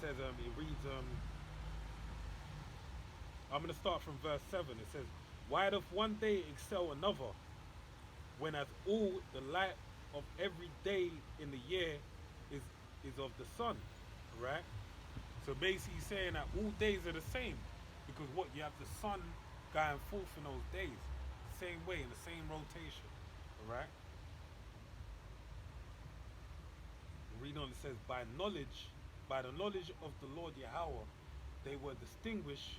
says, it reads, I'm going to start from verse 7. It says, why doth one day excel another, when as all the light of every day in the year is is of the sun, right? So basically saying that all days are the same, because what you have the sun going forth in those days, the same way in the same rotation, all right? Read on, it says, by the knowledge of the Lord Yahweh, they were distinguished,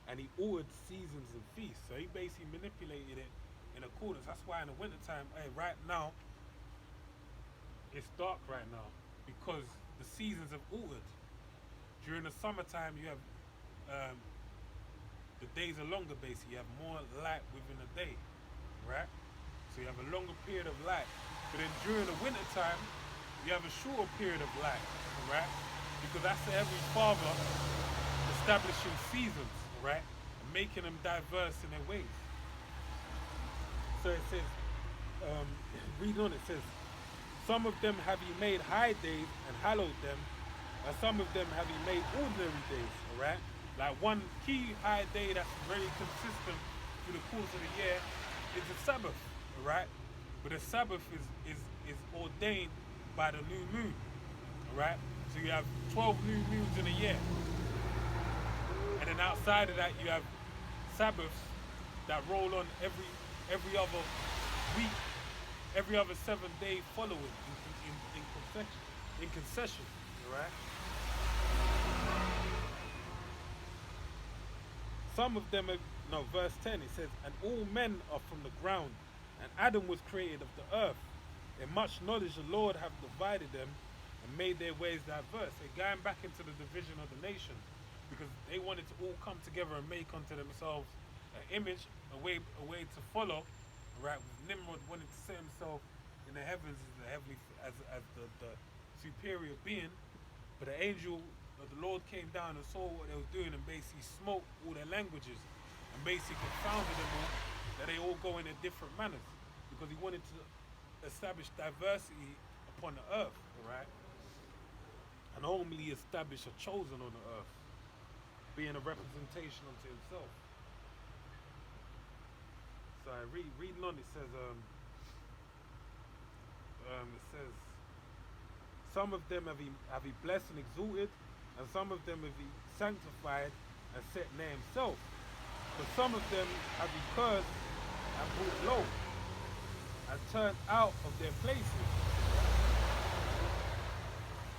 and he ordered seasons and feasts. So he basically manipulated it in accordance. That's why in the wintertime, hey, right now, it's dark right now, because the seasons have altered. During the summertime, you have um, the days are longer, basically. You have more light within a day, right? So you have a longer period of light. But then during the winter time, you have a shorter period of light, right? Because that's the Heavenly Father establishing seasons, right? And making them diverse in their ways. So it says, read on, it says, some of them have he made high days and hallowed them, and some of them have he made ordinary days, all right? Like one key high day that's very consistent through the course of the year is the Sabbath, all right? But the Sabbath is ordained by the new moon, all right? So you have 12 new moons in a year. And then outside of that, you have Sabbaths that roll on every other week, every other 7 day following in concession, all right? Some of them, no, verse 10, it says, and all men are from the ground, and Adam was created of the earth. In much knowledge the Lord have divided them and made their ways diverse. They're going back into the division of the nation, because they wanted to all come together and make unto themselves an image, a way to follow, right? With Nimrod wanting to set himself in the heavens as the heavenly, as the superior being, but the angel of the Lord came down and saw what they were doing and basically smote all their languages and basically confounded them all, that they all go in their different manners, because he wanted to establish diversity upon the earth, all right? And only establish a chosen on the earth, being a representation unto himself. So I reading on, it says, some of them have he blessed and exalted, and some of them have he sanctified and set near himself. But some of them have he cursed and brought low, and turned out of their places.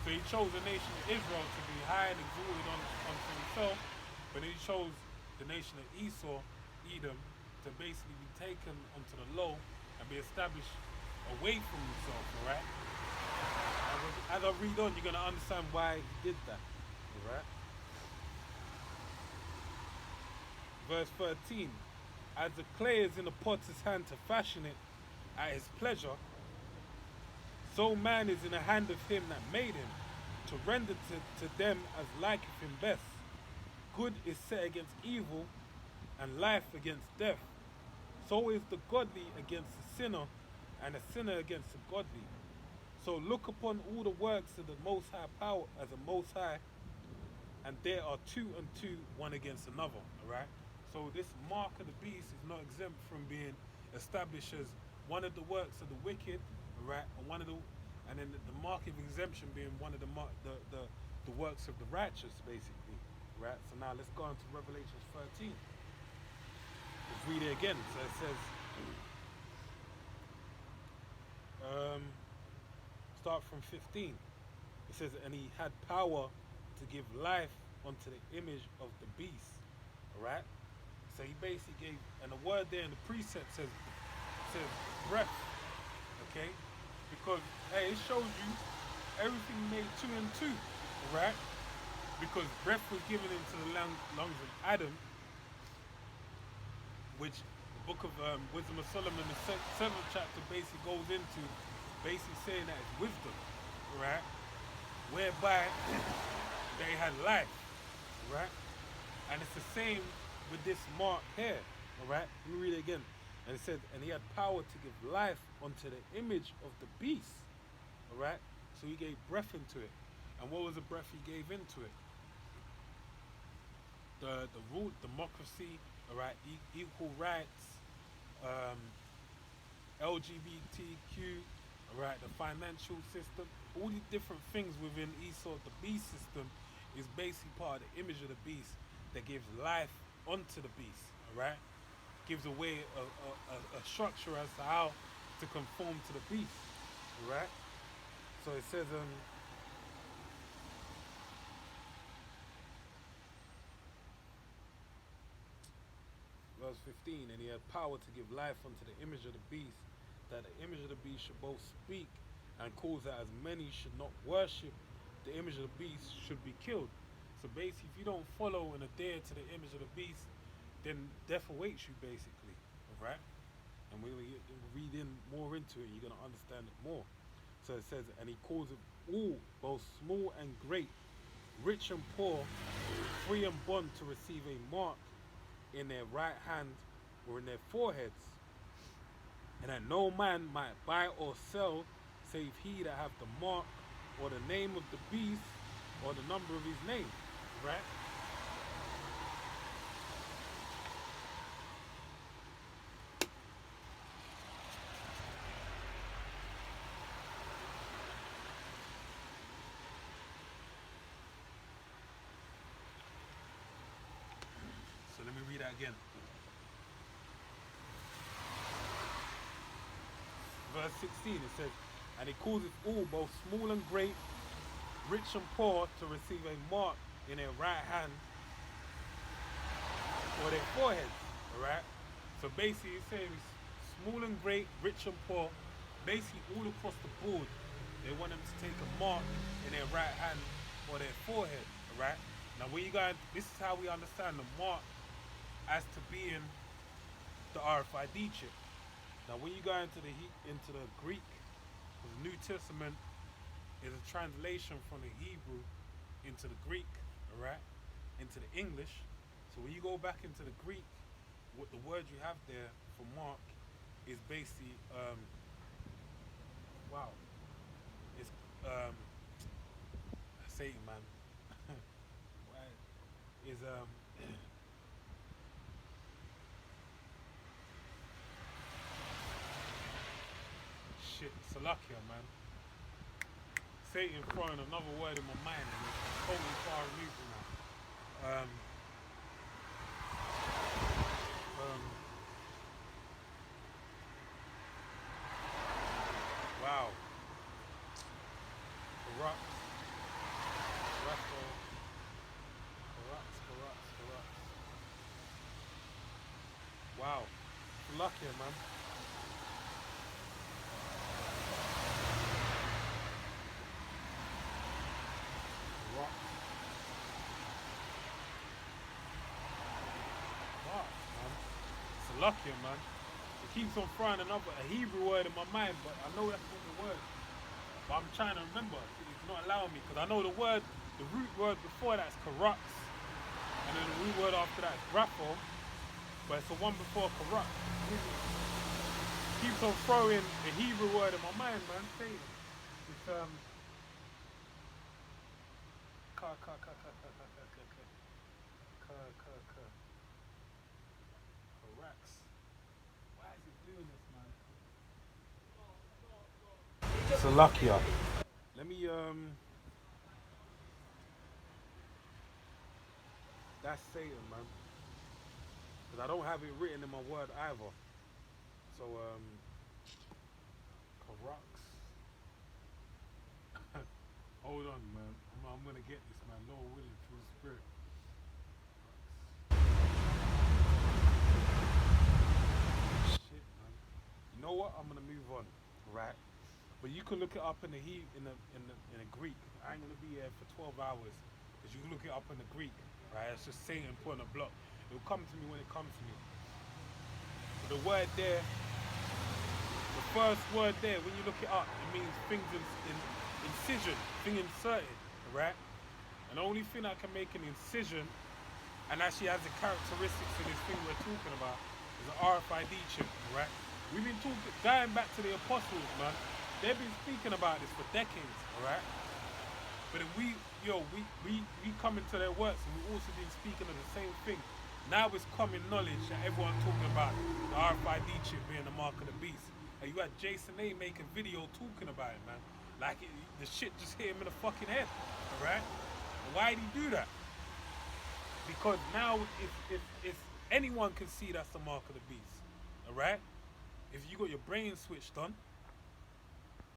So he chose the nation of Israel to be high and exalted unto himself, but he chose the nation of Esau, Edom, to basically be taken onto the low and be established away from himself, alright? As I read on, you're going to understand why he did that, alright? Verse 13, as the clay is in the potter's hand to fashion it at his pleasure, so man is in the hand of him that made him, to render to them as liketh him best. Good is set against evil, and life against death. So is the godly against the sinner, and the sinner against the godly. So look upon all the works of the Most High power as a Most High, and there are two and two, one against another, alright? So this mark of the beast is not exempt from being established as one of the works of the wicked, alright, and then the mark of exemption being one of the works of the righteous, basically, right? So now let's go on to Revelation 13. Let's read it again. So it says, start from 15. It says, and he had power to give life unto the image of the beast. Alright? So he basically gave, and the word there in the precept says breath. Okay? Because, hey, it shows you everything made two and two. Alright? Because breath was given into the lungs of Adam, which the book of Wisdom of Solomon, the 7th chapter, basically goes into basically saying that it's wisdom, right? Whereby they had life, right? And it's the same with this mark here, all right? Let me read it again. And it said, and he had power to give life unto the image of the beast, all right? So he gave breath into it. And what was the breath he gave into it? The rule, democracy, all right, equal rights, um, LGBTQ, all right, the financial system, all these different things within Esau, the beast system, is basically part of the image of the beast that gives life onto the beast, all right? Gives away a structure as to how to conform to the beast, all right? So it says, verse 15, and he had power to give life unto the image of the beast, that the image of the beast should both speak and cause that as many should not worship the image of the beast should be killed. So basically, if you don't follow and adhere to the image of the beast, then death awaits you, basically, right? And when we read in more into it, you're going to understand it more. So it says, and he calls it all, both small and great, rich and poor, free and bond, to receive a mark in their right hand or in their foreheads, and that no man might buy or sell save he that have the mark or the name of the beast or the number of his name, right? So let me read that again. Verse 16, it says, and he causeth all, both small and great, rich and poor, to receive a mark in their right hand or their foreheads, alright? So basically it says small and great, rich and poor, basically all across the board, they want them to take a mark in their right hand or their forehead, alright? Now when you guys, this is how we understand the mark as to being the RFID chip. Now when you go into the Greek, the New Testament is a translation from the Hebrew into the Greek, alright, into the English. So when you go back into the Greek, what the word you have there for mark is basically wow. It's Satan, man. Is shit, Salakia, man. Satan throwing another word in my mind and it's totally far removed from that. Wow. Corrupt. Corrupt. Wow. Salakia, man. Salakia, man. It keeps on throwing a Hebrew word in my mind, but I know that's not the word. But I'm trying to remember. It's not allowing me, because I know the root word before that is corrupts, and then the root word after that is grapho, but it's the one before corrupt. It keeps on throwing the Hebrew word in my mind, man. It's corrects. Why is it doing this, man? Salakia. Let me that's Satan, man. Because I don't have it written in my word either. So corrupts. Hold on, man. I'm gonna get this, man. Lord willing, through the Spirit. Shit, man. You know what? I'm gonna move on, right? But you can look it up in the Greek. I ain't gonna be here for 12 hours, because you can look it up in the Greek, right? It's just Satan putting a block. It'll come to me when it comes to me. But the word there, the first word there, when you look it up, it means things in incision, thing inserted, right? And the only thing that can make an incision and actually has the characteristics of this thing we're talking about is an RFID chip, right? We've been going back to the apostles, man. They've been speaking about this for decades, alright? But if we come into their works and we also been speaking of the same thing. Now it's common knowledge that everyone's talking about the RFID chip being the mark of the beast. And you had Jason A make a video talking about it, man. Like the shit just hit him in the fucking head, alright? Why did he do that? Because now if anyone can see that's the mark of the beast, alright? If you got your brain switched on,